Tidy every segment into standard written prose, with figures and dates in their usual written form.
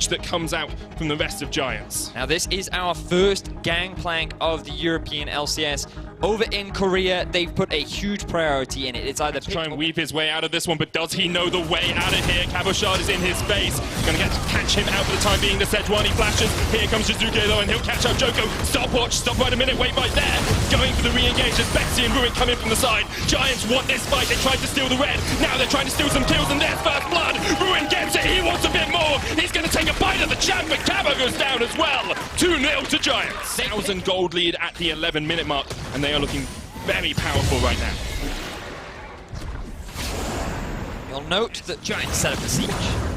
siege that comes out from the rest of Giants. Now this is our first gangplank of the European LCS. Over in Korea, they've put a huge priority in it. It's either try and weave his way out of this one, but does he know the way out of here? KazaLoLLCShighlights is in his face. Gonna catch him out for the time being. The Sejuani flashes. Here comes Jizuke though, and he'll catch out Joko. Stopwatch, stop right a minute, wait right there. Going for the re-engage as Betsy and Ruin come in from the side. Giants want this fight. They tried to steal the red. Now they're trying to steal some kills, and there's first blood. Ruin gets it. He wants a bit more. He's gonna take a bite of the champ, but Kaba goes down as well. 2-0 to Giants. 1,000 gold lead at the 11-minute mark, and they are looking very powerful right now. You'll note that Giants set up the siege.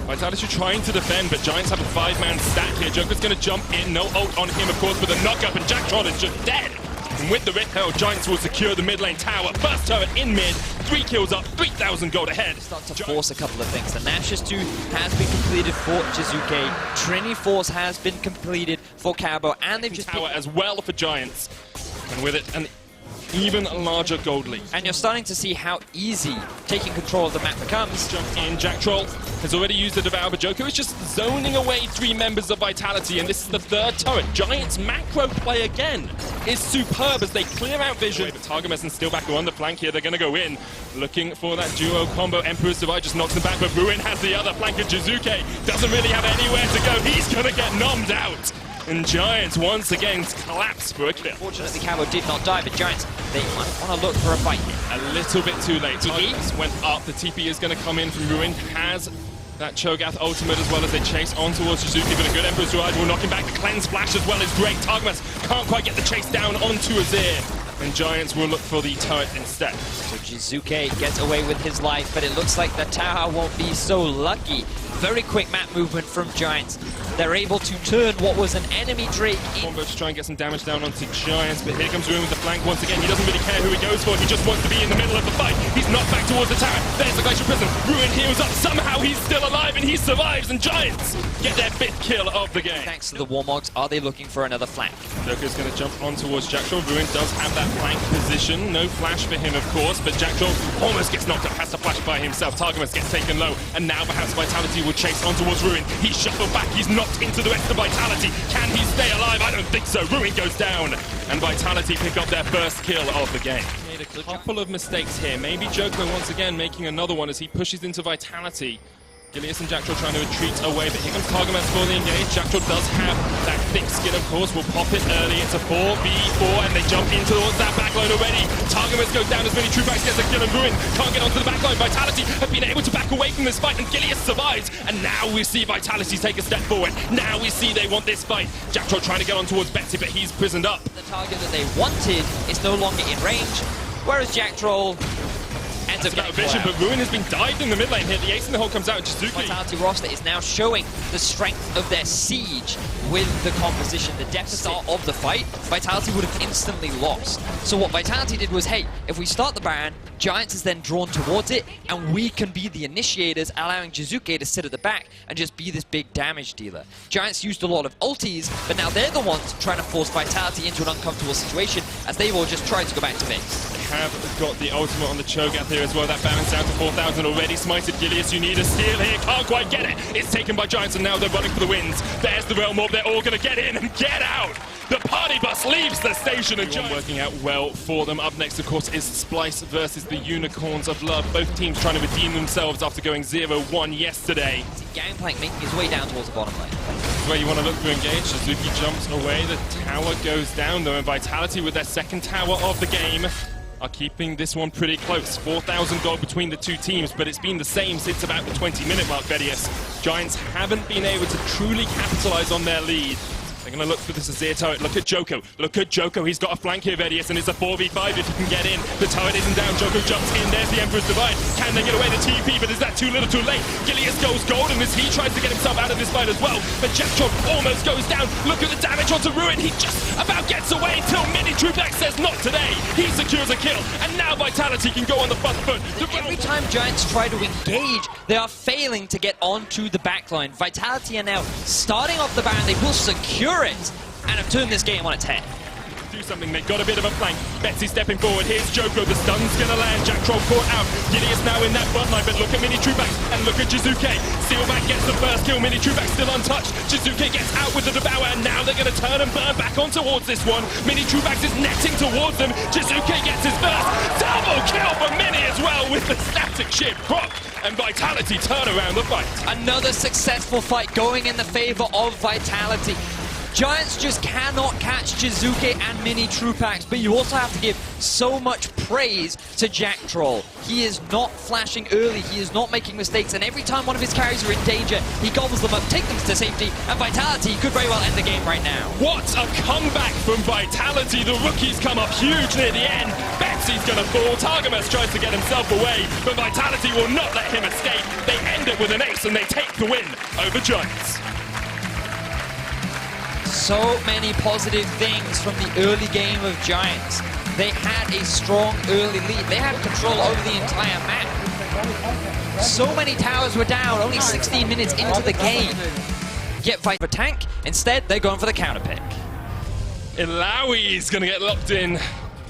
Vitality trying to defend, but Giants have a 5-man stack here. Joker's going to jump in, no ult on him, of course, with a knock-up, and Jacktron is just dead. And with the Rift Hell, Giants will secure the mid lane tower. First turret in mid, 3 kills up, 3,000 gold ahead. Start to force a couple of things. The Nashus 2 has been completed for Jizuke. Trini Force has been completed for Cabo, and they've just tower as well for Giants. And with it, an even larger gold lead. And you're starting to see how easy taking control of the map becomes. Jump in, Jack Troll has already used the Devour, but Joko is just zoning away 3 members of Vitality, and this is the 3rd turret. Giants' macro play again is superb as they clear out vision. But Targamas and still back on the flank here. They're going to go in, looking for that duo combo. Emperor's Divide just knocks them back, but Ruin has the other flank of Jizuke. Doesn't really have anywhere to go. He's going to get nommed out. And Giants once again collapse for a kill. Fortunately, Cabo did not die, but Giants, they might want to look for a fight here. A little bit too late. TP went up. The TP is going to come in from Ruin. Has that Cho'Gath ultimate as well as they chase on towards Jizuke, but a good Emperor's Divide will knock him back. The cleanse flash as well is great. Targamas can't quite get the chase down onto Azir. And Giants will look for the turret instead. So Jizuke gets away with his life, but it looks like the tower won't be so lucky. Very quick map movement from Giants. They're able to turn what was an enemy Drake in. Combo to try and get some damage down onto Giants, but here comes Ruin with the flank once again. He doesn't really care who he goes for. He just wants to be in the middle of the fight. He's knocked back towards the tower. There's the Glacial Prison. Ruin heals up. Somehow he's still alive and he survives, and Giants get their 5th kill of the game. Thanks to the Warmogs, are they looking for another flank? Joker's going to jump on towards Jackdaw. Ruin does have that flank position. No flash for him, of course, but Jackdaw almost gets knocked up. Has to flash by himself. Targamas gets taken low, and now perhaps Vitality will chase on towards Ruin. He's shuffled back. He's knocked into the rest of Vitality. Can he stay alive? I don't think so. Ruin goes down, and Vitality pick up their 1st kill of the game. Made a couple of mistakes here. Maybe Joker once again making another one as he pushes into Vitality. Gilius and Jackdaw trying to retreat away, but here comes Targamas for the engage. Jackdaw does have that thick skin, of course. Will pop it early. It's a 4v4, and they jump into towards that backline already. Targamas goes down as many True-Backs gets a kill, and Ruin can't get onto the backline. Vitality have been able to back away from this fight, and Gilius survives. And now we see Vitality take a step forward. Now we see they want this fight. Jackdaw trying to get on towards Betsy, but he's prisoned up. The target that they wanted is no longer in range, whereas Jackdaw ends up getting vision, but Ruin has been dived in the mid lane here. The ace in the hole comes out, and Jizuke. Vitality roster is now showing the strength of their siege with the composition, the deficit of the fight. Vitality would have instantly lost. So what Vitality did was, hey, if we start the Baron, Giants is then drawn towards it, and we can be the initiators, allowing Jizuke to sit at the back and just be this big damage dealer. Giants used a lot of ultis, but now they're the ones trying to force Vitality into an uncomfortable situation, as they've all just tried to go back to base. They have got the ultimate on the Cho'Gath here as well. That balance down to 4,000 already. Smited Gilius, you need a steal here. Can't quite get it. It's taken by Giants, and now they're running for the wins. There's the Realm Orb. They're all going to get in and get out. The party bus leaves the station, and Giants working out well for them. Up next, of course, is Splyce versus the Unicorns of Love. Both teams trying to redeem themselves after going 0-1 yesterday. Gangplank making his way down towards the bottom lane. That's where you want to look to engage. Suzuki jumps away. The tower goes down, though, and Vitality with their 2nd tower of the game are keeping this one pretty close. 4,000 gold between the 2 teams, but it's been the same since about the 20-minute mark, Vedius. Giants haven't been able to truly capitalize on their lead. They're going to look for this Azir turret. Look at Joko. Look at Joko. He's got a flank here, Vedius, and it's a 4v5 if he can get in. The turret isn't down. Joko jumps in. There's the Emperor's Divide. Can they get away the TP? But is that too little too late? Gilius goes golden as he tries to get himself out of this fight as well. But Jackdaw almost goes down. Look at the damage onto Ruin. He just about gets away until Mini True-Back says not today. He secures a kill, and now Vitality can go on the front foot. Every time Giants try to engage, they are failing to get onto the backline. Vitality are now starting off the Baron. They will secure it and have turned this game on its head. do something. They got a bit of a flank. Betsy stepping forward. Here's Joko. The stun's gonna land. Jack Troll caught out. Gideus now in that front line, but look at Mini Trubax and look at Jizuke. Steelback gets the first kill. Mini Trubax still untouched. Jizuke gets out with the Devour, and now they're gonna turn and burn back on towards this one. Mini Trubax is netting towards them. Jizuke gets his first double kill for Mini as well with the static ship. Croc and Vitality turn around the fight. Another successful fight going in the favor of Vitality. Giants just cannot catch Jizuke and Mini Trupax, but you also have to give so much praise to Jack Troll. He is not flashing early, he is not making mistakes, and every time one of his carries are in danger, he gobbles them up, takes them to safety, and Vitality could very well end the game right now. What a comeback from Vitality. The rookies come up huge near the end. Betsy's gonna fall. Targamas tries to get himself away, but Vitality will not let him escape. They end it with an ace, and they take the win over Giants. So many positive things from the early game of Giants. They had a strong early lead. They had control over the entire map. So many towers were down, only 16 minutes into the game. Get fight for tank. Instead, they're going for the counter pick. Ilawi's gonna get locked in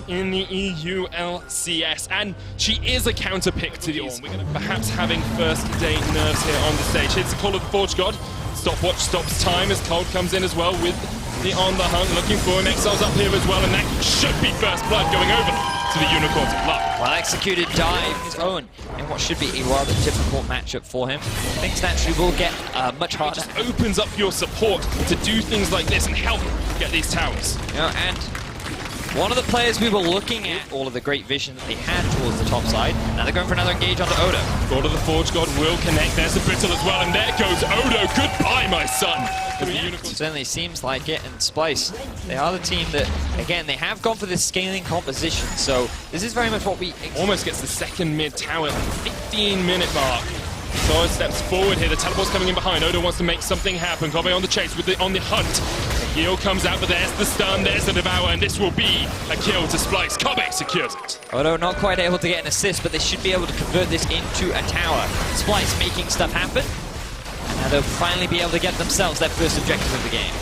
the EU LCS, and she is a counter pick to these. We're gonna perhaps having first day nerves here on the stage. Hits the call of the Forge God. Stopwatch stops time as Cold comes in as well with the on the hunt, looking for him. Exile's up here as well, and that should be first blood going over to the Unicorns of Love. Well executed dive his own in what should be a rather difficult matchup for him. Things naturally will get much harder. It just opens up your support to do things like this and help get these towers. Yeah, and one of the players we were looking at, all of the great vision that they had towards the top side. Now they're going for another engage onto Odo. God of the Forge God will connect. There's the Brittle as well, and there goes Odo. Goodbye, my son. Certainly seems like it, and Splyce, they are the team that, again, they have gone for this scaling composition, so this is very much what we almost gets the second mid tower, 15-minute mark. So steps forward here, the teleport's coming in behind. Odo wants to make something happen. Kobe on the chase, with on the hunt. The heal comes out, but there's the stun, there's the Devour, and this will be a kill to Splyce. Kobe secures it. Odo not quite able to get an assist, but they should be able to convert this into a tower. Splyce making stuff happen, and now they'll finally be able to get themselves their first objective of the game.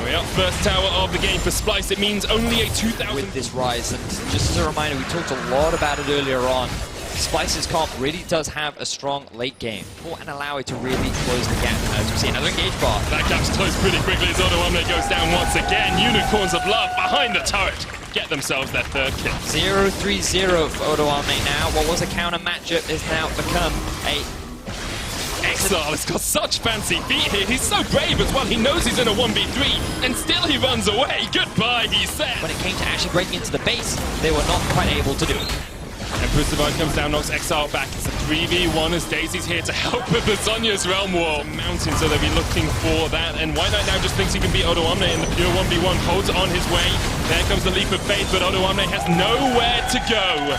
We're up first tower of the game for Splyce. It means only a 2,000... With this rise, and just as a reminder, we talked a lot about it earlier on. Splyce's comp really does have a strong late game and allow it to really close the gap. As we see another engage bar. That gap's closed pretty quickly as Odo goes down once again. Unicorns of Love behind the turret get themselves their third kill. 0-3-0 for Odo now. What was a counter matchup has now become a... Exile has got such fancy feet here. He's so brave as well. He knows he's in a 1v3 and still he runs away. Goodbye, he said. When it came to actually breaking into the base, they were not quite able to do it. Empress Divine comes down, knocks Exile back. It's a 3v1 as Daisy's here to help with the Sonya's Realm War. Mountain, so they'll be looking for that. And White Knight now just thinks he can beat Odo Omne in the pure 1v1. Holds on his way. There comes the leap of faith, but Odo Omne has nowhere to go.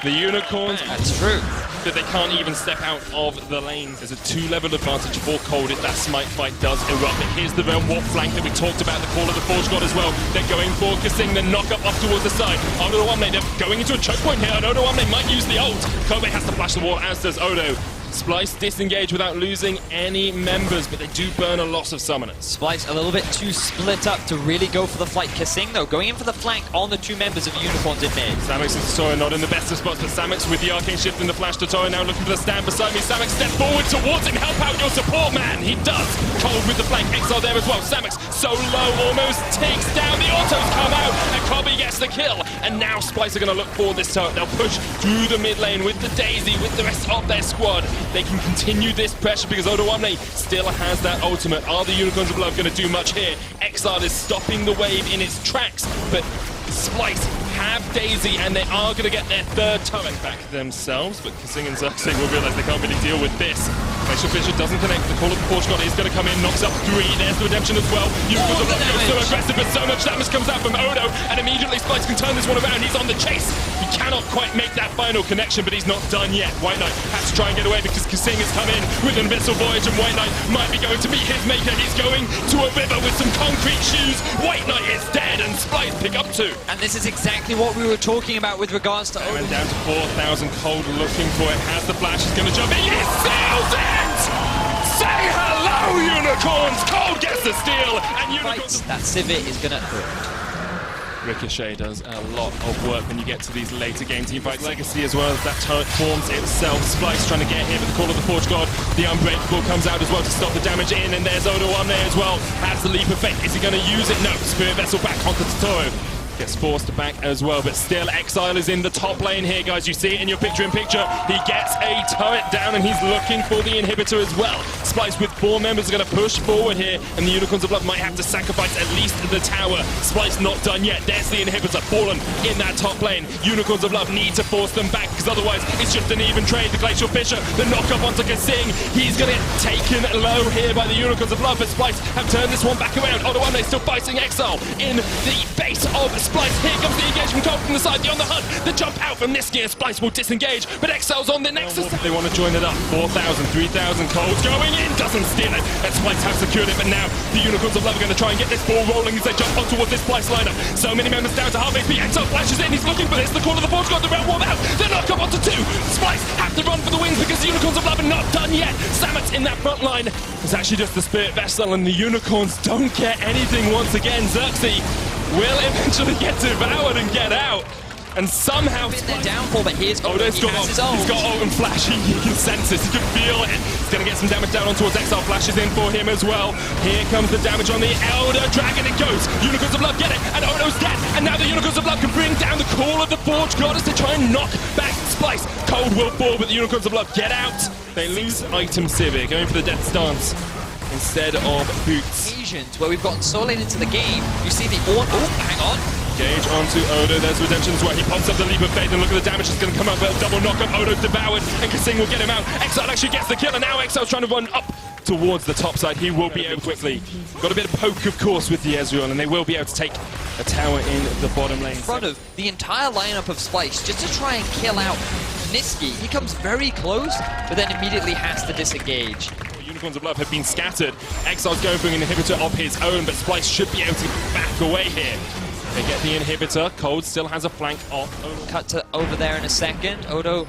The Unicorns... That's true. That they can't even step out of the lane. There's a 2-level advantage for Cold if that smite fight does erupt. But here's the Realm Warp flank that we talked about, the call of the Forge God as well. They're going for Kasing, then knock up towards the side. Odo Omne, they're going into a choke point here, and Odo Omne might use the ult. Kobe has to flash the wall, as does Odo. Splyce disengage without losing any members, but they do burn a lot of summoners. Splyce a little bit too split up to really go for the flight. Kasing, though, going in for the flank on the two members of Unicorns in mid. Samix and Tora not in the best of spots, but Samix with the arcane shift and the flash to Tora now looking for the stand beside me. Samix step forward towards him, help out your support man. He does. Cold with the flank, Exile there as well. Samix so low, almost takes down. The autos come out, and Kobe gets the kill. And now Splyce are going to look for this turret. They'll push through the mid lane with the Daisy, with the rest of their squad. They can continue this pressure because Odo Omne still has that ultimate. Are the Unicorns of Love going to do much here? Exile is stopping the wave in its tracks, but Splyce have Daisy, and they are going to get their third turret back themselves, but Kasing and Xerxes will realize they can't really deal with this. Glacial Fissure doesn't connect. The call of the Forge God is going to come in, knocks up 3. There's the redemption as well. Unicorns of Love goes so aggressive, but so much damage comes out from Odo, and immediately Splyce can turn this one around. He's on the chase. He cannot quite make that final connection, but he's not done yet. White Knight has to try and get away because Kasing has come in with an Abyssal Voyage, and White Knight might be going to meet his maker. He's going to a river with some concrete shoes. White Knight is dead, and Splyce pick up 2. And this is exactly what we were talking about with regards to Odo. And down to 4,000. Cold looking for it. Has the flash. He's going to jump in. He seals it! Say hello, Unicorns! Cold gets the steal, and Unicorns... That Civet is going to Ricochet does a lot of work when you get to these later game teamfights. Legacy as well as that turret forms itself. Splyce trying to get here, but the call of the Forge God. The Unbreakable comes out as well to stop the damage in, and there's Odo on there as well. Has the leap of faith. Is he going to use it? No. Spirit Vessel back onto Totoro. Gets forced back as well, but still Exile is in the top lane here, guys. You see it in your picture-in-picture. He gets a turret down, and he's looking for the inhibitor as well. Splyce with 4 members are going to push forward here, and the Unicorns of Love might have to sacrifice at least the tower. Splyce not done yet. There's the inhibitor fallen in that top lane. Unicorns of Love need to force them back, because otherwise it's just an even trade. The Glacial Fisher, the knock-up onto Kasing. He's going to get taken low here by the Unicorns of Love, but Splyce have turned this one back around. Odo1D2 still fighting Exile in the base of Splyce. Here comes the engagement Cold from the side, the on the hunt. The jump out from this gear. Splyce will disengage, but Exile's on the Nexus. They want to join it up. 4,000, 3,000 Colds going in. Doesn't steal it. And Splyce have secured it, but now the Unicorns of Love are going to try and get this ball rolling as they jump on towards this Splyce lineup. So many members down to half HP. Exile flashes in. He's looking for this. The call of the Forge got the realm warm out. The knock up onto 2. Splyce have to run for the wins because the Unicorns of Love are not done yet. Samet's in that front line. It's actually just the Spirit Vessel, and the Unicorns don't get anything once again. Xerxes will eventually get devoured and get out. And somehow in their downfall, but here's Odo. He's got ult and flash. He can sense this. He can feel it. He's going to get some damage down on towards Exile. Flashes in for him as well. Here comes the damage on the Elder Dragon. It goes. Unicorns of Love get it. And Odo's dead. And now the Unicorns of Love can bring down the call of the Forge Goddess to try and knock back Splyce. Cold will fall, but the Unicorns of Love get out. They lose item Civic, going for the Death Stance instead of Boots. Occasions where we've gotten so late into the game, you see the oh, hang on. Gage onto Odo, there's Redemption as well. He pops up the leap of faith, and look at the damage that's going to come out. But a double knock-up, Odo's devoured, and Kasing will get him out. Exile actually gets the kill, and now Exile's trying to run up towards the top side. He will be able quickly. Got a bit of poke, of course, with the Ezreal, and they will be able to take a tower in the bottom lane. In front of the entire lineup of Splyce, just to try and kill out Niski. He comes very close, but then immediately has to disengage. Unicorns of Love have been scattered. Exile's going for an inhibitor of his own, but Splyce should be able to back away here. They get the inhibitor. Cold still has a flank off. Cut to over there in a second. Odo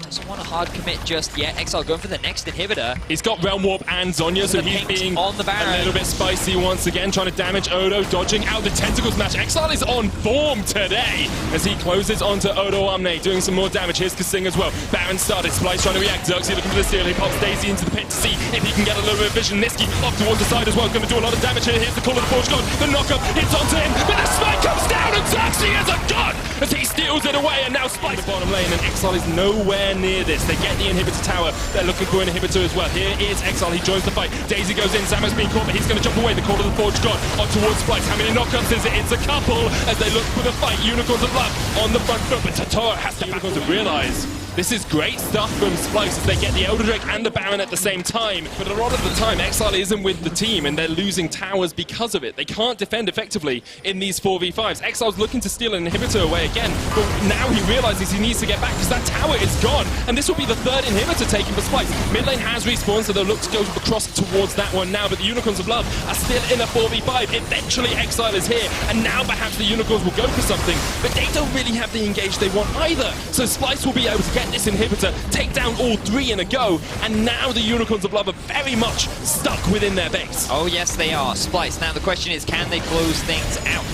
doesn't want a hard commit just yet. Exile going for the next inhibitor. He's got Realm Warp and Zonya, so he's being on the a little bit spicy once again, trying to damage Odo, dodging out the Tentacles match. Exile is on form today as he closes onto Odo1D2, doing some more damage. Here's Kasing as well. Baron started. Splyce trying to react. Xerxes looking for the steal. He pops Daisy into the pit to see if he can get a little bit of vision. Niski off towards the side as well. Going to do a lot of damage here. Here's the call of the Forge God. The knockup hits onto him, but the smite comes down, and Xerxes is a god as he steals it away. And now Splyce in the bottom lane, and Exile is nowhere near this. They get the inhibitor tower. They're looking for an inhibitor as well. Here is Exile. He joins the fight. Daisy goes in. Samo's being caught, but he's going to jump away. The call of the Forge God on towards Splyce. How many knockups is it? It's a couple as they look for the fight. Unicorns of Love on the front foot, but Totoro has to Unicorns to realize this is great stuff from Splyce as they get the Elder Drake and the Baron at the same time. But a lot of the time, Exile isn't with the team, and they're losing towers because of it. They can't defend effectively in these 4v5s. Exile's looking to steal an inhibitor away again, but now he realizes he needs to get back because that tower is gone. And this will be the 3rd inhibitor taken for Splyce. Mid lane has respawned, so they'll look to go across towards that one now. But the Unicorns of Love are still in a 4v5. Eventually, Exile is here, and now perhaps the Unicorns will go for something. But they don't really have the engage they want either. So Splyce will be able to get this inhibitor, take down all 3 in a go, and now the Unicorns of Love are very much stuck within their base. Oh yes they are. Splyce, now the question is, can they close things out?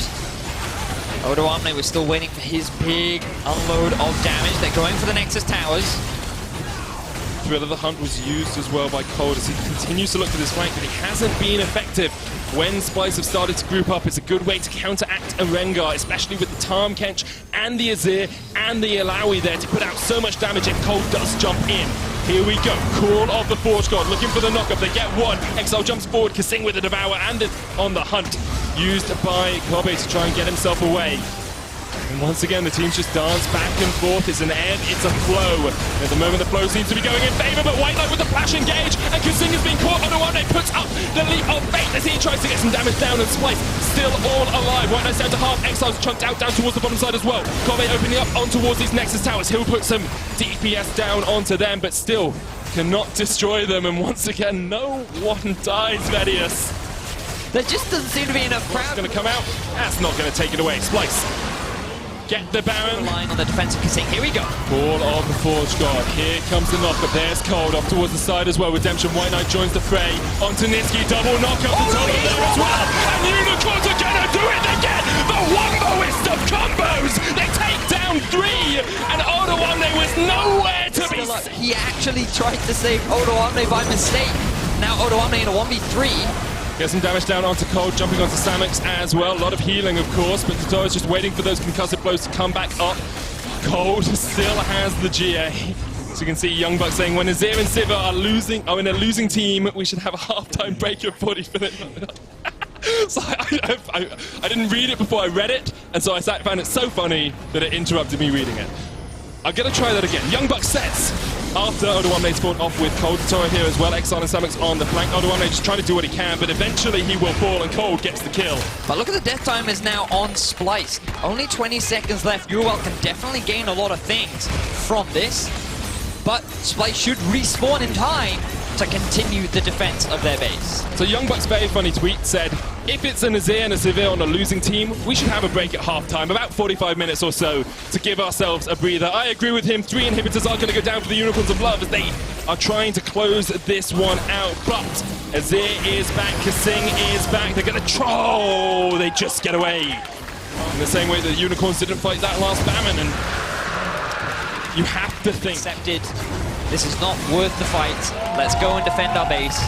Odo1D2 was still waiting for his big unload of damage. They're going for the Nexus towers. Thrill of the Hunt was used as well by Cold as he continues to look for this flank, but he hasn't been effective. When Splyce have started to group up, it's a good way to counteract a Rengar, especially with the Tahm Kench and the Azir and the Ilaoi there to put out so much damage if Cold does jump in. Here we go, call of the Forge God, looking for the knockup, they get one. Exile jumps forward, Kasing with the Devour and on the hunt, used by Kobe to try and get himself away. And once again, the teams just dance back and forth. It's an ebb, it's a flow. At the moment, the flow seems to be going in favor, but White Knight with the flash engage, and Kasing has been caught. Odo1D2 puts up the leap of faith as he tries to get some damage down, and Splyce still all alive. White Knight's down to half. Exile's chunked out down towards the bottom side as well. Kobe opening up on towards these Nexus towers. He'll put some DPS down onto them, but still cannot destroy them. And once again, no one dies, Vedius. There just doesn't seem to be enough crowd. Going to come out. That's not going to take it away. Splyce. Get the Baron. Relying on the defensive Kasing. Here we go. Ball of the Forge God. Here comes the knockup. There's Cold off towards the side as well. Redemption. White Knight joins the fray. Onto Niski. Double knockup. The total there as well. And Unicorns are going to do it again. The womboist of combos! They take down 3, and W1D2 was nowhere to be seen. He actually tried to save W1D2 by mistake. Now W1D2 in a 1v3. Get some damage down onto Cold, jumping onto Samix as well. A lot of healing, of course, but Katoa is just waiting for those concussive blows to come back up. Cold still has the GA. So you can see Young Buck saying, when Azir and Sivir are in a losing team, we should have a halftime break of 40 minutes. So I didn't read it before I read it, and so I found it so funny that it interrupted me reading it. I'm going to try that again. Young Buck sets after W1D2 fought off with Cold. Katoa here as well. Exile and Samix on the flank. W1D2 just trying to do what he can, but eventually he will fall and Cold gets the kill. But look at the death time is now on Splyce. Only 20 seconds left. Urwell can definitely gain a lot of things from this, but Splyce should respawn in time to continue the defense of their base. So Young Buck's very funny tweet said, if it's an Azir and a Sivir on a losing team, we should have a break at halftime, about 45 minutes or so, to give ourselves a breather. I agree with him. 3 inhibitors are going to go down for the Unicorns of Love as they are trying to close this one out. But Azir is back, Kasing is back. They're going to troll. They just get away. In the same way that the Unicorns didn't fight that last Baron, and you have to think. Accepted. This is not worth the fight. Let's go and defend our base.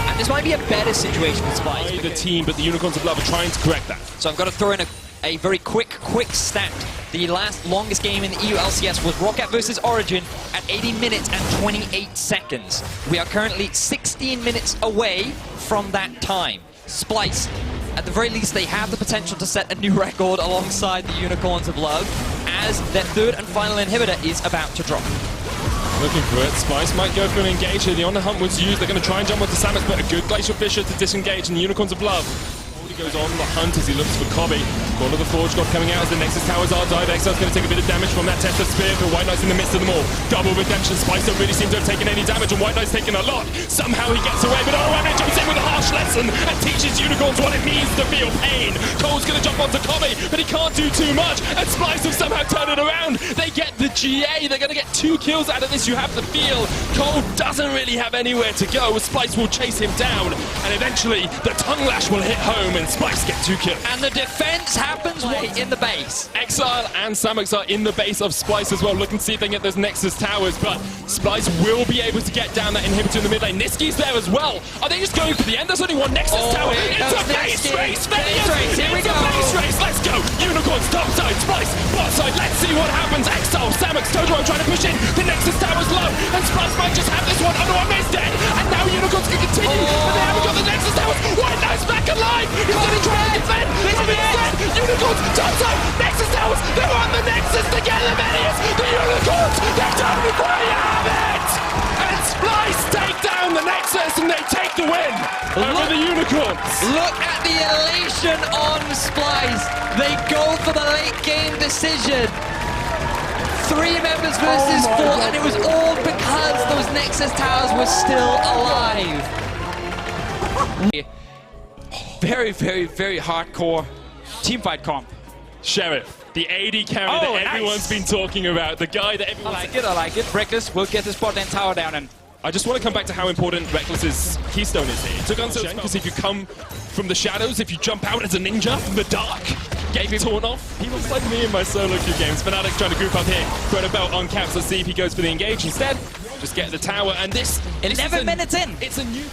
And this might be a better situation with Splyce. The team, but the Unicorns of Love are trying to correct that. So I've got to throw in a very quick stat. The longest game in the EU LCS was Roccat versus Origin at 80 minutes and 28 seconds. We are currently 16 minutes away from that time. Splyce, at the very least, they have the potential to set a new record alongside the Unicorns of Love, as their 3rd and final inhibitor is about to drop. Looking for it. Splyce might go for an engage here. The On the Hunt was used. They're going to try and jump onto Samus, but a good Glacial Fissure to disengage, and the Unicorns of Love. He goes on the hunt as he looks for Kobe. Call of the Forge God coming out as the Nexus towers are dive. Exile's going to take a bit of damage from that Test of Spear, but White Knight's in the midst of them all. Double redemption. Splyce don't really seem to have taken any damage, and White Knight's taken a lot. Somehow he gets away, but W1D2 jumps in with a harsh lesson and teaches Unicorns what it means to feel pain. Cole's going to jump onto Kobe, but he can't do too much, and Splyce have somehow turned it around. They get the GA. They're going to get 2 kills out of this. You have to feel Cole doesn't really have anywhere to go. Splyce will chase him down, and eventually the tongue lash will hit home, and Splyce get 2 kills. And the defense happens right in the base. Exile and Samix are in the base of Splyce as well, looking to see if they can get those Nexus towers, but Splyce will be able to get down that inhibitor in the mid lane. Niski's there as well. Are they just going for the end? There's only one Nexus tower. It's a base race! It's a base race! Let's go! Unicorns top side, Splyce bot side. Let's see what happens. Exile, Samix, Totoro trying to push in. The Nexus tower's low, and Splyce might just have this one. W1D2's dead, and now Unicorns can continue, but they haven't got the Nexus towers. White Knight's back alive! He's going to try to defend! Unicorns, top side, Nexus towers, they're on the Nexus together, Medius! The Unicorns, they've done it, there you have it! And Splyce take down the Nexus and they take the win over the Unicorns! Look at the elation on Splyce. They go for the late game decision. 3 members versus 4, and it was all because those Nexus towers were still alive. Very, very, very hardcore teamfight comp. Sheriff, the AD carry that everyone's been talking about, the guy that everyone's... I like it. Reckless will get this bot lane tower down, and I just want to come back to how important Reckless's keystone is here. It took on because if you come from the shadows, if you jump out as a ninja from the dark, gave him torn off. He looks like me in my solo queue games. Fnatic trying to group up here, throw a belt on Caps. Let's see if he goes for the engage instead. Just get the tower, and this 11 minutes in. It's a new...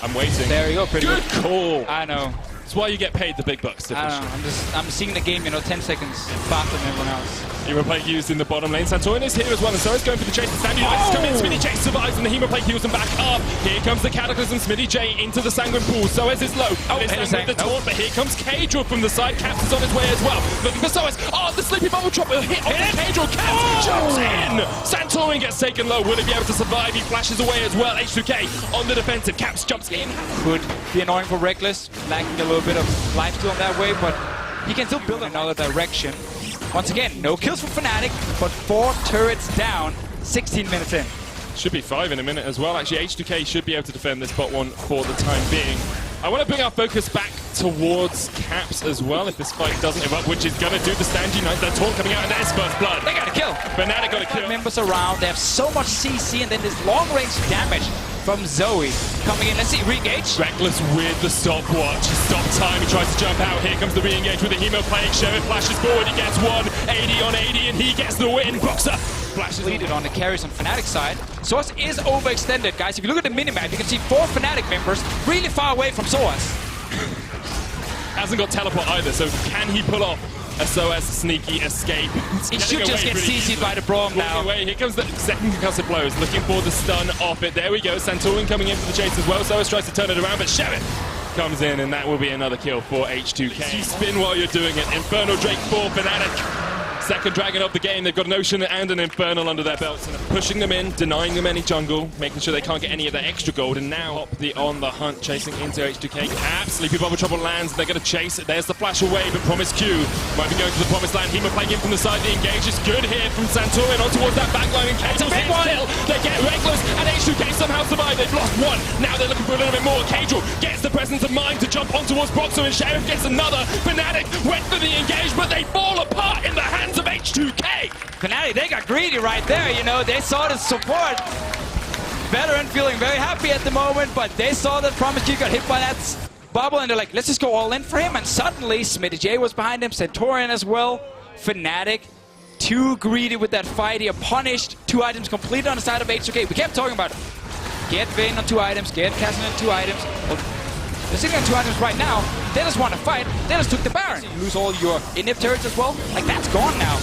I'm waiting. there you go. Pretty Good call. I know. That's why you get paid the big bucks. I don't know. I'm seeing the game, 10 seconds faster than everyone else. Hemoplate used in the bottom lane. Santorin is here as well, and so is going for the chase. Sandy Lights come in. Smitty J survives, and the Hemoplate heals him back up. Here comes the Cataclysm. Smitty J into the Sanguine Pool. So is his low. It's with the taunt, but here comes Kadril from the side. Caps is on his way as well. Looking for Soas. Oh, the Sleepy Bubble Drop will hit on the Kadril. Caps jumps in. Santorin gets taken low. Will he be able to survive? He flashes away as well. H2K on the defensive. Caps jumps in. Could be annoying for Reckless, lacking a little bit of lifesteal that way, but he can still build in another direction. Once again, no kills from Fnatic, but 4 turrets down, 16 minutes in. Should be 5 in a minute as well. Actually, H2K should be able to defend this bot one for the time being. I want to bring our focus back towards Caps as well, if this fight doesn't erupt, which is going to do the stand Unite. That taunt coming out into his first blood. They got a kill. Fnatic got a kill. Members around, they have so much CC, and then this long-range damage from Zoe. Coming in, let's see, re-engage. Reckless with the stopwatch. Stop time, he tries to jump out. Here comes the re-engage with the Hemo playing. Sheriff flashes forward, he gets one. 80 on 80, and he gets the win. Boxer flashes Leaded on the carries on Fnatic side. Soaz is overextended, guys. If you look at the minimap, you can see 4 Fnatic members really far away from Soaz. Hasn't got teleport either, so can he pull off a Soaz sneaky escape? He should just get CC'd by the Braum now. Away. Here comes the second concussive blows, looking for the stun off it. There we go, Santorin coming in for the chase as well. Soaz tries to turn it around, but Sheriff comes in, and that will be another kill for H2K. You spin while you're doing it. Infernal Drake for Fnatic. Second dragon of the game. They've got an Ocean and an Infernal under their belts, and pushing them in, denying them any jungle, making sure they can't get any of that extra gold, and now Hop the on the hunt, chasing into H2K. Sleepy Bubble Trouble lands, they're going to chase it. There's the flash away, but Promise Q might be going to the Promised Land. Hemo playing in from the side, the engage is good here from Santorin on towards that backline, and Cagel's hit kill. They get Reckless, and H2K somehow survive. They've lost one, now they're looking for a little bit more. Cagel gets the presence of mind to jump on towards Broxer, and Sheriff gets another. Fnatic went for the engage, but they fall apart in the hands of H2K. Fnatic, they got greedy right there, you know, they saw the support. Veteran feeling very happy at the moment, but they saw that Promise Q got hit by that bubble, and they're like, let's just go all in for him, and suddenly Smitty J was behind him, Santorin as well. Fnatic, too greedy with that fight here, punished, 2 items completed on the side of H2K. We kept talking about get Vayne on 2 items, get Cassidy on 2 items. Well, they're sitting on 2 items right now, they just want to fight, they just took the Baron. You lose all your inhib turrets as well, like that's gone now.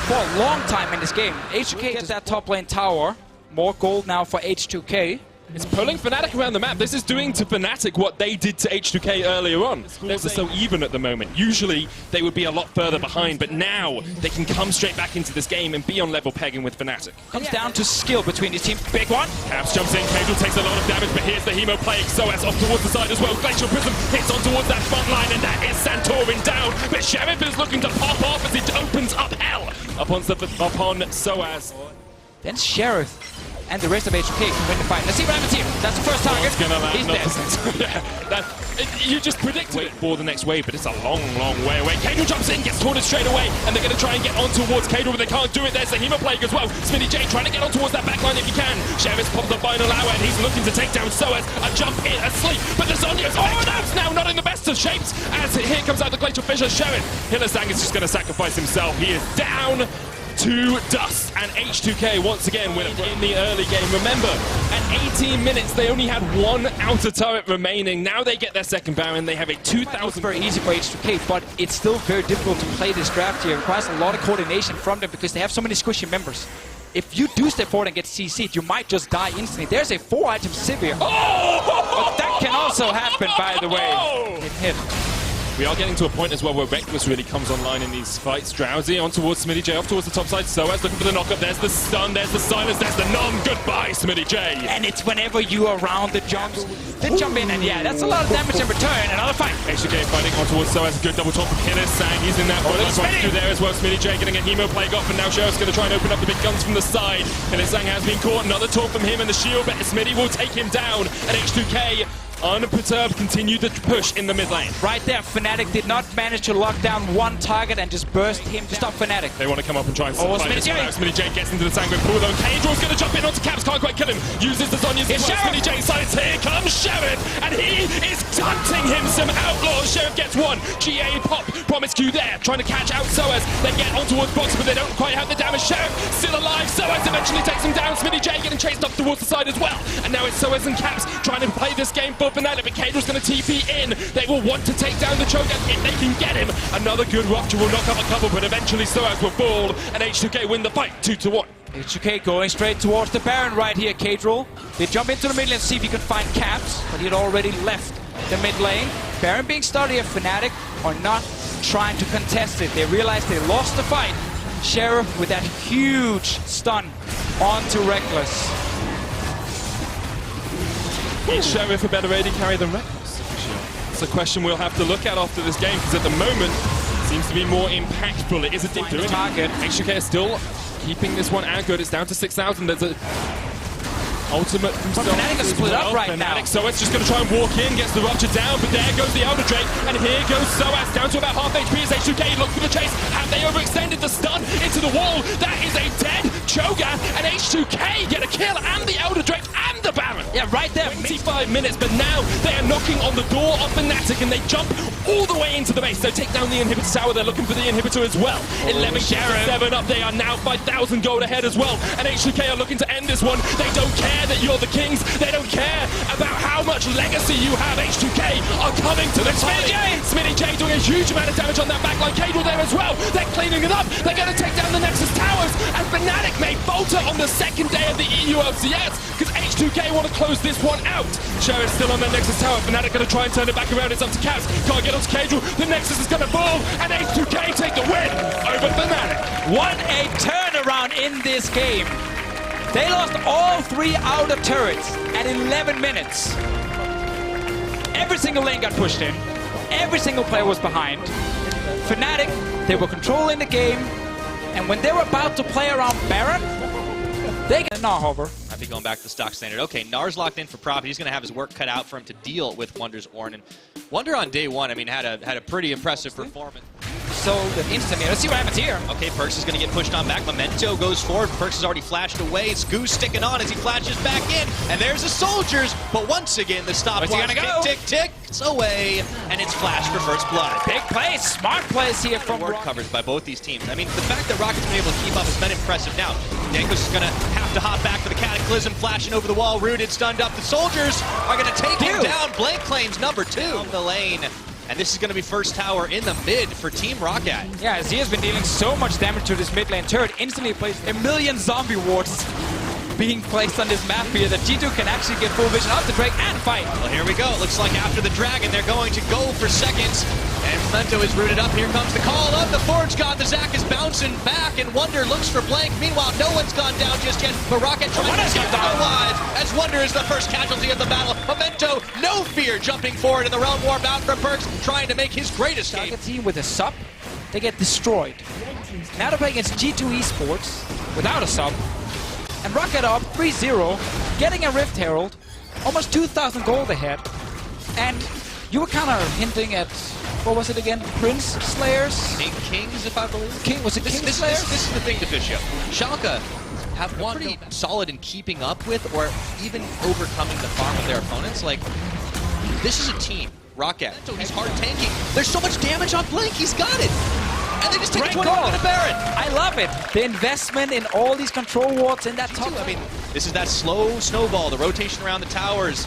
For a long time in this game. H2K gets that top lane tower. More gold now for H2K. It's pulling Fnatic around the map. This is doing to Fnatic what they did to H2K earlier on. They're so even at the moment. Usually they would be a lot further behind, but now they can come straight back into this game and be on level pegging with Fnatic. Comes down to skill between these teams. Big one. Caps jumps in, Cagel takes a lot of damage, but here's the Hemo playing. Soaz off towards the side as well. Glacial Prism hits on towards that front line, and that is Santorin down. But Sheriff is looking to pop off as it opens up hell upon Soaz. Then Sheriff and the rest of H2K can win the fight. Let's see what happens here. That's the first target. He's dead. You just predicted it for the next wave, but it's a long, long way away. Cagel jumps in, gets taunted straight away, and they're going to try and get on towards Cagel, but they can't do it. There's the Hemo playing as well. Smitty J trying to get on towards that backline if he can. Sheriff's popped the final hour, and he's looking to take down Soaz. A jump in, a sleep, but the Zonya's that's now not in the best of shapes. As here comes out the Glacial Fissure. Sheriff. Hillersang is just going to sacrifice himself. He is down to dust, and H2K once again win in the early game. Remember, at 18 minutes they only had 1 outer turret remaining. Now they get their second Baron. They have a 2,000. Very easy for H2K, but it's still very difficult to play this draft here. It requires a lot of coordination from them because they have so many squishy members. If you do step forward and get CC'd, you might just die instantly. There's a 4-item Sivir. But that can also happen, by the way. It hit. We are getting to a point as well where Reckless really comes online in these fights. Drowsy on towards Smitty J, off towards the top side. Soaz looking for the knockup. There's the stun, there's the silence, there's the numb. Goodbye, Smitty J. And it's whenever you are around the jumps, they jump in, and yeah, that's a lot of damage in return. Another fight. H2K fighting on towards Soaz. Good double top from Hillersang. He's in that one there as well. Smitty J getting a Hemo plague off, and now Sheriff's going to try and open up the big guns from the side. Hillersang has been caught. Another taunt from him and the shield, but Smitty will take him down. And H2K unperturbed, continue the push in the mid lane. Right there, Fnatic did not manage to lock down 1 target and just burst him to stop Fnatic. They want to come up and try and supply this one out. Smitty J gets into the Sanguine pool though. Cagel's going to jump in onto Caps, can't quite kill him. Uses the Zonya's as well. Smitty J silence. Here comes Sheriff, and he is hunting him some outlaws. Sheriff gets 1. GA pop. Promise Q there, trying to catch out Soaz. They get on towards Boxer, but they don't quite have the damage. Sheriff still alive. Soaz eventually takes him down. Smitty J getting chased up towards the side as well. And now it's Soaz and Caps trying to play this game for Fnatic, but Cagel's going to TP in. They will want to take down the choke if they can get him. Another good rupture will knock up a couple, but eventually Soaz will fall, and H2K win the fight 2-1. H2K going straight towards the Baron right here, Cagel. They jump into the mid lane to see if he can find Caps, but he had already left the mid lane. Baron being started here, Fnatic are not trying to contest it. They realize they lost the fight. Sheriff with that huge stun onto Reckless. Is Sheriff a better AD carry than Reckless? It's a question we'll have to look at after this game, because at the moment it seems to be more impactful. It is a different target. H2K is still keeping this one out good. It's down to 6,000. There's a Ultimate from But Fnatic are split up right now. So it's just going to try and walk in, gets the Roccat down, but there goes the Elder Drake, and here goes Soaz down to about half HP as H2K look for the chase. Have they overextended the stun into the wall? That is a dead Cho'Gath, and H2K get a kill, and the Elder Drake, and the Baron. Yeah, right there. 25 minutes, but now they are knocking on the door of Fnatic, and they jump all the way into the base. So take down the inhibitor tower, they're looking for the inhibitor as well. 11 kills, 7 up, they are now 5,000 gold ahead as well, and H2K are looking to end this one. They don't care that you're the kings, they don't care about how much legacy you have. H2K are coming to the party. Smitty J doing a huge amount of damage on that backline. Cable there as well, they're cleaning it up, they're going to take down the Nexus towers, and Fnatic may falter on the second day of the EU LCS, because H2K want to close this one out. Sheriff's still on that Nexus tower, Fnatic going to try and turn it back around, it's up to Caps, can't get onto Cable, the Nexus is going to fall, and H2K take the win over Fnatic. What a turnaround in this game. They lost all 3 outer turrets at 11 minutes. Every single lane got pushed in. Every single player was behind. Fnatic, they were controlling the game. And when they were about to play around Baron, they got Gnar hover. Might be going back to the stock standard. Okay, Gnar's locked in for Prop. He's going to have his work cut out for him to deal with Wonder's Ornn. And Wonder on day one, I mean, had a pretty impressive performance. So instantly, let's see what happens here. Okay, Perkz is going to get pushed on back. Memento goes forward. Perkz has already flashed away. It's Goose sticking on as he flashes back in. And there's the soldiers. But once again, the stopwatch tick, tick, ticks away. And it's flash for first blood. Big play, smart plays here from Work covers by both these teams. I mean, the fact that Rocket's been able to keep up has been impressive. Now, Jankos is going to have to hop back for the Cataclysm, flashing over the wall. Rooted, stunned up. The soldiers are going to take him down. Blank claims number 2 on the lane. And this is going to be first tower in the mid for Team Roccat. Yeah, as he has been dealing so much damage to this mid lane turret, instantly plays a million zombie wards being placed on this map here that G2 can actually get full vision of the Drake and fight. Well, here we go. It looks like after the Dragon, they're going to go for seconds. And Memento is rooted up. Here comes the call of the Forge God. The Zac is bouncing back, and Wonder looks for Blank. Meanwhile, no one's gone down just yet, but Roccat trying to get alive as Wonder is the first casualty of the battle. Memento, no fear, jumping forward in the Realm War bound for Perkz, trying to make his great escape. Schalke team with a sub, they get destroyed. Now to play against G2 Esports without a sub, and Roccat up 3-0, getting a Rift Herald, almost 2,000 gold ahead. And you were kind of hinting at, what was it again? Prince Slayers? Kings, if I believe. Was it King Slayers? This is the thing, Deficio. Schalke have one pretty solid in keeping up with or even overcoming the farm of their opponents. Like, this is a team. Roccat, he's hard tanking. There's so much damage on Blink, he's got it. And they just take a 21-minute Baron. I love it. The investment in all these control wards in that top. I mean, this is that slow snowball, the rotation around the towers.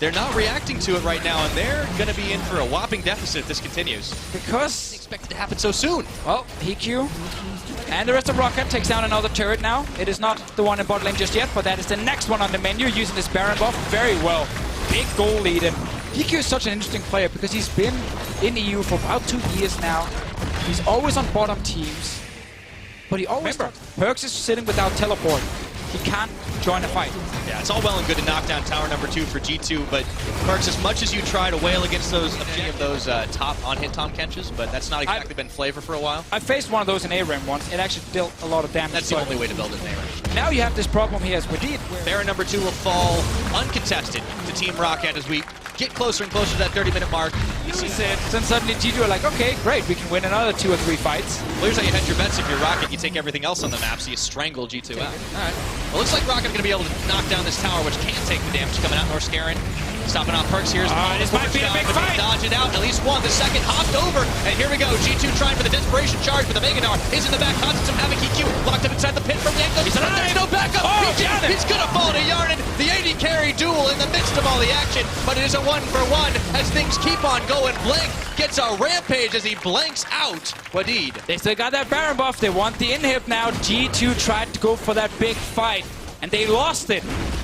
They're not reacting to it right now, and they're going to be in for a whopping deficit if this continues. Because Expect it to happen so soon. Well, EQ and the rest of Roccat takes down another turret now. It is not the one in bot lane just yet, but that is the next one on the menu, using this Baron buff very well. Big goal lead, and EQ is such an interesting player because he's been in EU for about 2 years now. He's always on bottom teams, but he always... Remember, Perkz is sitting without teleport. He can't join a fight. Yeah, it's all well and good to knock down tower number 2 for G2, but Perkz, as much as you try to wail against those top on-hit Tom Kenches, but that's not exactly been flavor for a while. I faced one of those in A-Ram once. It actually dealt a lot of damage. That's the only way to build it in A-Ram. Now you have this problem here as Wadid. Baron number 2 will fall uncontested to Team Roccat as we get closer and closer to that 30-minute mark. This is it. Then suddenly G2 are like, okay, great, we can win another 2 or 3 fights. Well, here's how you hedge your bets. If you're Roccat, you take everything else on the map, so you strangle G2 out. Alright. Well, looks like Roccat going to be able to knock down this tower, which can take the damage coming out. Norscarin stopping on Perkz here. This might be a big fight. Dodge it out. At least one. The second hopped over. And here we go. G2 trying for the desperation charge, but the Mega Gnar is in the back. Causing some havoc. EQ locked up inside the pit from Yanko. There's no backup. He's going to fall to Yarnan. The AD carry duel in the midst of all the action, but it is a 1-for-1 as things keep on going. Blank gets a rampage as he blanks out Wadid. They still got that Baron buff. They want the inhib now. G2 tried to go for that big fight, and they lost it.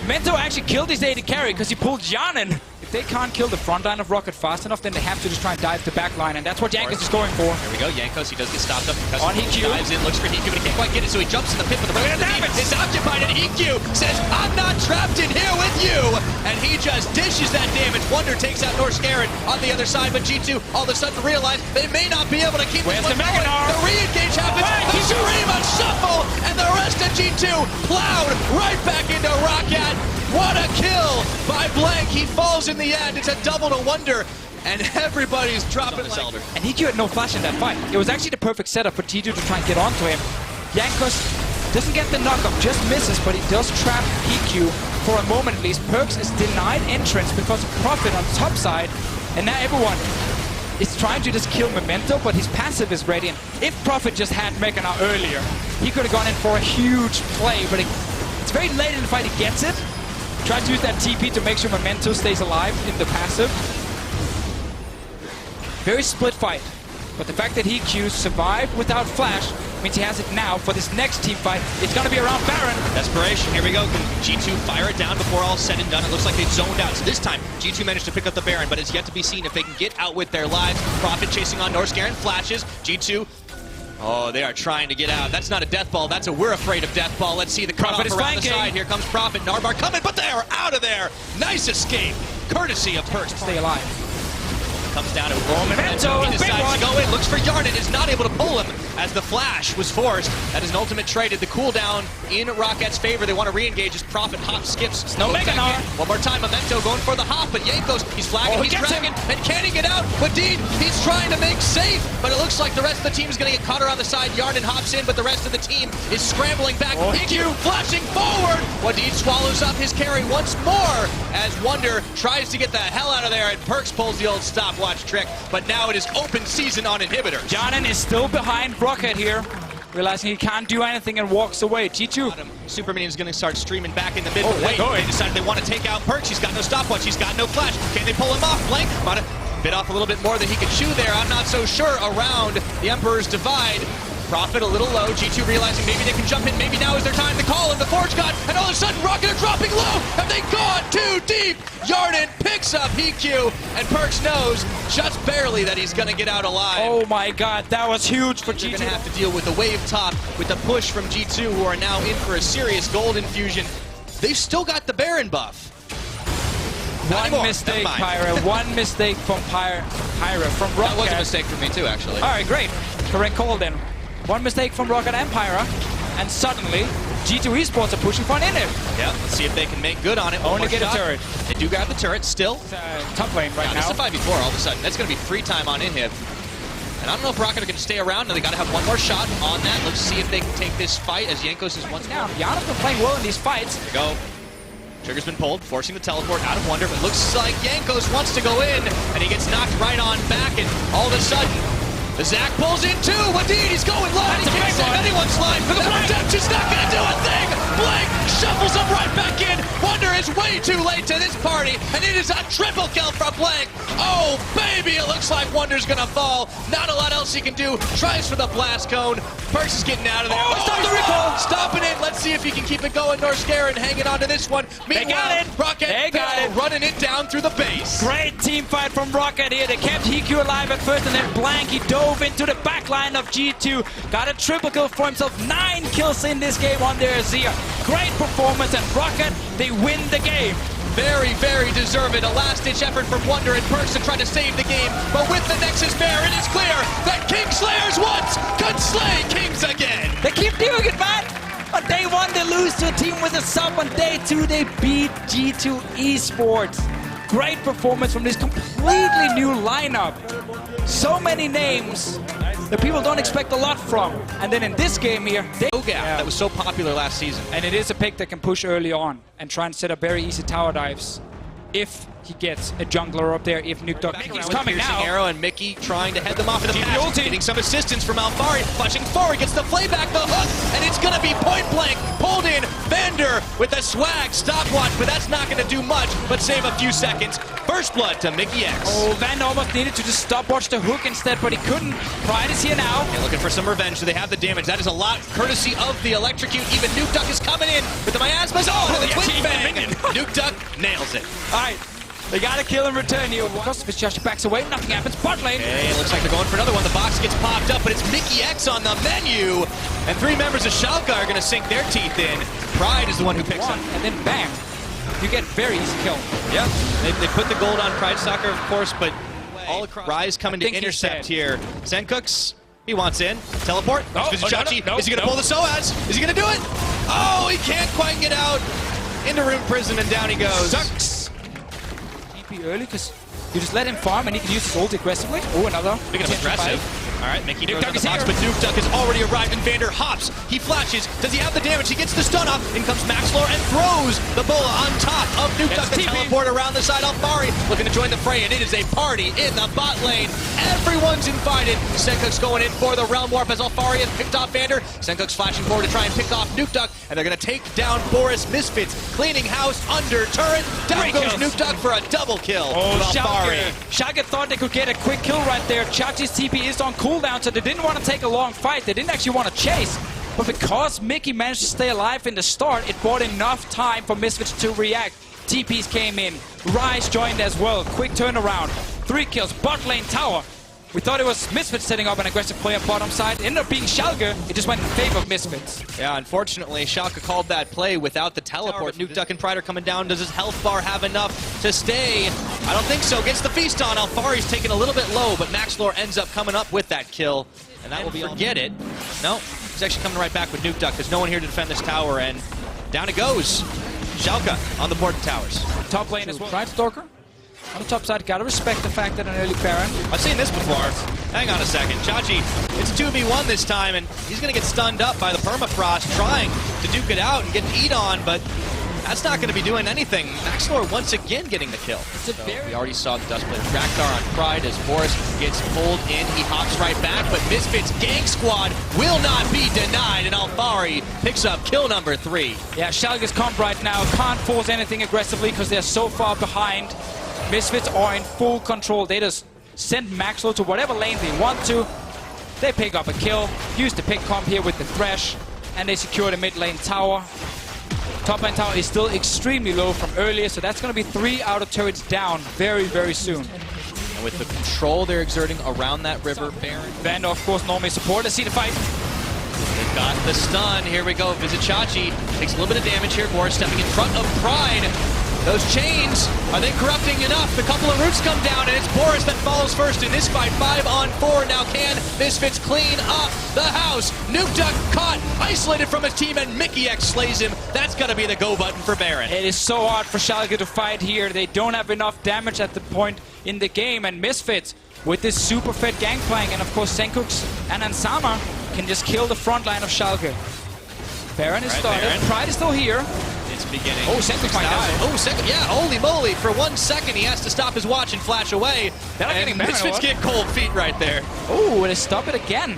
Mento actually killed his AD carry because he pulled Yarnan. If they can't kill the front line of Roccat fast enough, then they have to just try and dive the back line, and that's what Jankos is going for. Here we go, Jankos, he does get stopped up because on EQ. Dives in, looks for EQ, but he can't quite get it, so he jumps in the pit for the rest of the team. It's occupied, and EQ says, I'm not trapped in here with you! And he just dishes that damage. Wonder takes out Norskeren on the other side, but G2 all of a sudden realize they may not be able to keep this one going. The re-engage happens, the Shurima shuffle, and the rest of G2 plowed right back into Roccat. What a kill by Blank. He falls in the end. It's a double to Wonder, and everybody's dropping like... Elder. And he had no flash in that fight. It was actually the perfect setup for T2 to try and get onto him. Jankos doesn't get the knockup, just misses, but he does trap PQ for a moment at least. Perkz is denied entrance because of Prophet on top side, and now everyone is trying to just kill Memento, but his passive is ready. And if Prophet just had Mechana earlier, he could have gone in for a huge play, but it's very late in the fight he gets it. Tries to use that TP to make sure Memento stays alive in the passive. Very split fight, but the fact that HeQ survived without flash means he has it now for this next team fight. It's going to be around Baron. Desperation, here we go. Can G2 fire it down before all said and done? It looks like they zoned out. So this time, G2 managed to pick up the Baron, but it's yet to be seen if they can get out with their lives. Prophet chasing on Norskeren, flashes. G2, oh, they are trying to get out. That's not a death ball, that's a we're afraid of death ball. Let's see the cutoff around the side. Here comes Prophet, Narbar coming, but they are out of there. Nice escape, courtesy of Perkz. Stay alive. Comes down to Memento. He decides to go in, looks for Yarden, is not able to pull him as the flash was forced. That is an ultimate traded. The cooldown in Rockat's favor. They want to re-engage as Prophet hop skips. No Mechana. One more time, Memento going for the hop, but Jankos, he's flagging, he's dragging, and can he get out? Wadid, he's trying to make safe, but it looks like the rest of the team is going to get caught around the side. Yarden hops in, but the rest of the team is scrambling back. PQ flashing forward. Wadid swallows up his carry once more as Wonder tries to get the hell out of there, and Perkz pulls the old stopwatch trick, but now it is open season on inhibitors. Janen is still behind Roccat here, realizing he can't do anything and walks away. G2. Super Minion's going to start streaming back in the mid, but wait, they decided they want to take out Perkz. He's got no stopwatch, he's got no flash. Can they pull him off? Blank might have bit off a little bit more than he could chew there. I'm not so sure around the Emperor's Divide. Prophet a little low, G2 realizing maybe they can jump in, maybe now is their time to call, and the Forge God, and all of a sudden Roccat are dropping low. Have they gone too deep? Yarden picks up PQ, and Perkz knows just barely that he's gonna get out alive. Oh my god, that was huge for G2. They're gonna have to deal with the wave top, with the push from G2, who are now in for a serious gold infusion. They've still got the Baron buff. One mistake, Pyra. One mistake from Pyra from Roccat. That was a mistake for me too, actually. All right, great. Correct call then. One mistake from Roccat and Pyra, and suddenly G2 Esports are pushing for an inhib. Yeah, let's see if they can make good on it. Only get a turret. They do grab the turret still. Top lane right now. It's a 5v4 all of a sudden. That's going to be free time on inhib. And I don't know if Roccat are going to stay around. Now they got to have one more shot on that. Let's see if they can take this fight as Jankos is once more. Yana's been playing well in these fights. There we go. Trigger's been pulled, forcing the teleport out of Wonder, but looks like Jankos wants to go in, and he gets knocked right on back, and all of a sudden, the Zac pulls in too. Wadid, he's going live. He can't save anyone's life. But the redemption's not going to do a thing. Blank shuffles him right back in. Wonder is way too late to this party, and it is a triple kill from Blank. Oh, baby, it looks like Wonder's going to fall. Not a lot else he can do. Tries for the blast cone. Perkz is getting out of there. Oh, stop the recall. Stopping it. Let's see if he can keep it going. Norskeren hanging on to this one. Meanwhile, Roccat running it down through the base. Great team fight from Roccat here. They kept HeQ alive at first, and then Blank, he dove into the back line of G2. Got a triple kill for himself. 9 kills in this game on their Azir. Great performance, and Roccat, they win the game. Very, very deserved. A last-ditch effort from Wonder and Perkz to try to save the game. But with the Nexus Bear, it is clear that Kingslayers once could slay Kings again. They keep doing it, man. On day 1, they lose to a team with a sub. On day 2, they beat G2 Esports. Great performance from this completely new lineup. So many names that people don't expect a lot from. And then in this game here, that was so popular last season. And it is a pick that can push early on and try and set up very easy tower dives if he gets a jungler up there, if Nuke Mickey's coming now. Arrow and Mickey trying to head them off in the pass. Getting some assistance from Alfari, flashing forward, gets the play back, the hook, and it's going to be point blank. Pulled in, Vander with a swag stopwatch, but that's not going to do much, but save a few seconds. First blood to Mickey X. Oh, Vander almost needed to just stopwatch the hook instead, but he couldn't. Pride is here now. They're looking for some revenge, so they have the damage. That is a lot, courtesy of the electrocute. Even Nuke Duck is coming in with the miasmas. Oh, and the twin bang. Nuke Duck nails it. All right. They gotta kill in return here. Josh backs away, nothing happens. Bot lane. Hey, it looks like they're going for another one. The box gets popped up, but it's Mickey X on the menu. And 3 members of Schalke are gonna sink their teeth in. Pride is the one who picks up. And then bam. you get very easy kill. Yeah, they put the gold on Pride Soccer, of course, but all across. Rise coming to intercept here. Zencooks, he wants in. Teleport. Vizichachi. No, is he going to pull the Soaz? Is he going to do it? Oh, he can't quite get out. Into Room Prison, and down he goes. Sucks. TP early, because you just let him farm, and he can use his ult aggressively. Oh, another. Speaking of aggressive. All right, Mickey goes on the is box, here. but Nuke has already arrived, and Vander hops. He flashes. Does he have the damage? He gets the stun off. In comes Maxlor and throws the bola on top of Nuke. The teleport around the side. Alfari looking to join the fray, and it is a party in the bot lane. Everyone's invited. Senkook's going in for the Realm Warp as Alfari has picked off Vander. Senkook's flashing forward to try and pick off Nuke, and they're going to take down Boris. Misfits cleaning house under turret. Down goes Nuke for a double kill. Oh, Alfari. Schalke thought they could get a quick kill right there. Chachi's TP is on cooldown, so they didn't want to take a long fight. They didn't actually want to chase. But because Mickey managed to stay alive in the start, it bought enough time for Misfits to react. TPs came in. Rise joined as well. Quick turnaround. 3 kills. Bot lane tower. We thought it was Misfits setting up an aggressive play on bottom side. It ended up being Schalke. It just went in favor of Misfits. Yeah, unfortunately, Schalke called that play without the teleport. Nuke and Pride are coming down. Does his health bar have enough to stay? I don't think so. Gets the feast on. Alfari's taken a little bit low, but Maxlor ends up coming up with that kill. And that will be forget it. No, he's actually coming right back with Nuke There's no one here to defend this tower, and down it goes. Schalke on the board towers. Top lane as well. Pride Stalker. On the top side, gotta respect the fact that an early Baron. I've seen this before. Hang on a second. Chachi, it's 2v1 this time, and he's going to get stunned up by the Permafrost, trying to duke it out and get an eat on, but that's not going to be doing anything. Maxlor once again getting the kill. We already saw the Dustblade Draktar on Pride as Boris gets pulled in. He hops right back, but Misfits Gang Squad will not be denied, and Alfari picks up kill number 3. Yeah, Schalke's comp right now can't force anything aggressively because they're so far behind. Misfits are in full control. They just send Maxwell to whatever lane they want to. They pick up a kill, use the pick comp here with the Thresh, and they secure the mid lane tower. Top lane tower is still extremely low from earlier, so that's going to be 3 outer turrets down very, very soon. And with the control they're exerting around that river, Baron. Vander, of course, normally support. Let's see the fight. They've got the stun. Here we go. Vizichachi takes a little bit of damage here. Boris stepping in front of Pride. Those chains, are they corrupting enough? A couple of roots come down, and it's Boris that follows first in this fight. 5 on 4. Now can Misfits clean up the house? Nuke caught, isolated from his team, and Mickey X slays him. That's got to be the go button for Baron. It is so hard for Schalke to fight here. They don't have enough damage at the point in the game, and Misfits, with this super fed gangplank, and of course Zencooks and Ansama, can just kill the front line of Schalke. Baron is started. Baron. Pride is still here. Beginning. Oh, Senkook's might die. Oh, second, yeah, holy moly. For 1 second, he has to stop his watch and flash away. And Misfits get cold feet right there. Oh, they stop it again.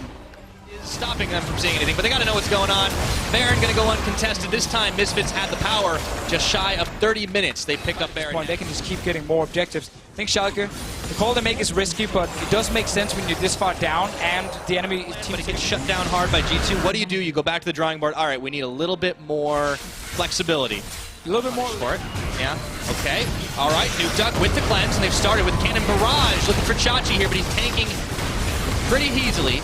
Stopping them from seeing anything, but they got to know what's going on. Baron going to go uncontested. This time, Misfits had the power. Just shy of 30 minutes, they pick up Baron. They can just keep getting more objectives. I think Schalke, the call they make is risky, but it does make sense when you're this far down and the enemy team gets shut down hard by G2. What do? You go back to the drawing board. All right, we need a little bit more flexibility. A little bit more. Sport. Yeah. Okay. All right. Nuke with the cleanse, and they've started with Cannon Barrage. Looking for Chachi here, but he's tanking pretty easily.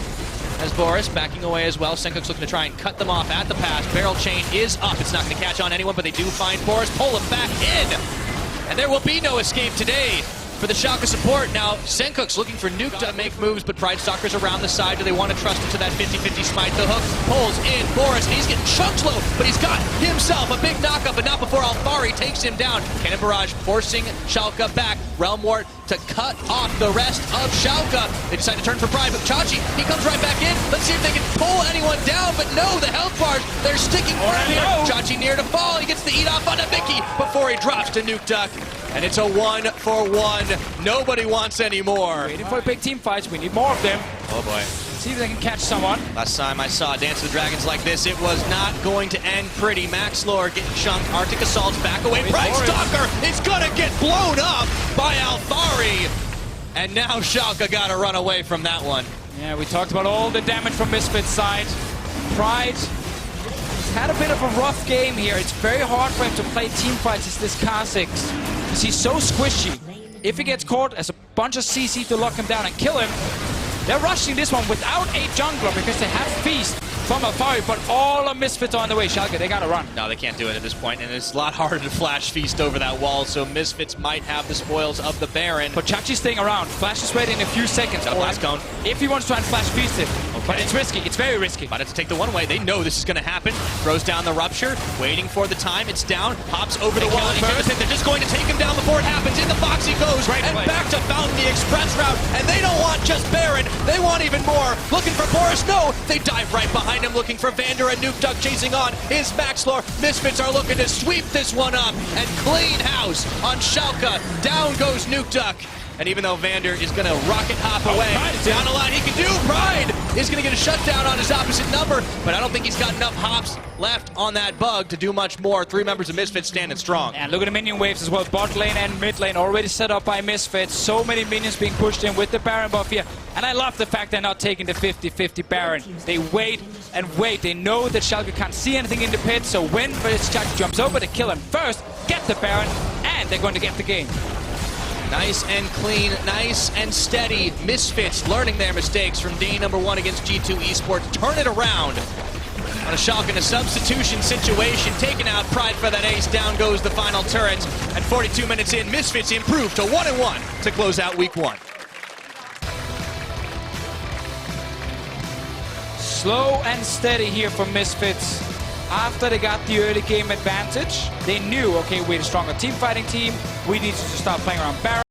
As Boris backing away as well. Senkook's looking to try and cut them off at the pass. Barrel chain is up. It's not going to catch on anyone, but they do find Boris. Pull him back in. And there will be no escape today for the Schalke support. Now, Senkook's looking for Nuke to make moves, but Pride Stalker's around the side. Do they want to trust him to that 50-50 smite? The hook pulls in Boris, and he's getting chunked low, but he's got himself a big knockup, but not before Alfari takes him down. Cannon Barrage forcing Schalke back. Realm Wart to cut off the rest of Schalke. They decide to turn for Pride, but Chachi, he comes right back in. Let's see if they can pull anyone down, but no, the health bars, they're sticking firm here. Chachi near to fall. He gets the eat off on a Mickey before he drops to Nuke. And it's a 1-for-1. Nobody wants any more. Waiting for big team fights. We need more of them. Oh boy. See if they can catch someone. Last time I saw Dance of the Dragons like this, it was not going to end pretty. Maxlor getting chunked. Arctic Assault's back away. Pride Stalker is going to get blown up by Alfari. And now Schalke got to run away from that one. Yeah, we talked about all the damage from Misfits' side. Pride had a bit of a rough game here. It's very hard for him to play team fights as this Kha'Zix, because he's so squishy. If he gets caught as a bunch of CC to lock him down and kill him, they're rushing this one without a jungler because they have Feast. from afar, but all of Misfits are on the way. Schalke, they gotta run. No, they can't do it at this point, and it's a lot harder to flash feast over that wall, so Misfits might have the spoils of the Baron. But Chachi's staying around. Flash is waiting in a few seconds. Got a blast cone. If he wants to try and flash feast it. But Okay. it's risky. It's very risky. About to take the one way. They know this is going to happen. Throws down the rupture, waiting for the time. It's down. Hops over the wall first. They're just going to take him down before it happens. In the box he goes. Great And play. back to Fountain, the express route. And they don't want just Baron. They want even more. Looking for Boris. No. They dive right behind him, looking for Vander and Nuke Duck chasing on. Is Maxlor. Misfits are looking to sweep this one up. And clean house on Schalke. Down goes Nuke Duck. And even though Vander is going to rocket hop away, down a lot he can do. Pride is going to get a shutdown on his opposite number, but I don't think he's got enough hops left on that bug to do much more. 3 members of Misfits standing strong. And look at the minion waves as well. Bot lane and mid lane already set up by Misfits. So many minions being pushed in with the Baron buff here. And I love the fact they're not taking the 50-50 Baron. They wait and wait. They know that Schalke can't see anything in the pit, so when Schalke jumps over to kill him first, get the Baron, and they're going to get the game. Nice and clean, nice and steady. Misfits learning their mistakes from day number 1 against G2 Esports. Turn it around on a Schalke in a substitution situation. Taking out Pride for that ace. Down goes the final turret. At 42 minutes in, Misfits improved to 1-1 to close out week 1. Slow and steady here for Misfits. After they got the early game advantage, they knew, okay, we're a stronger team fighting team. We need to start playing around Baron.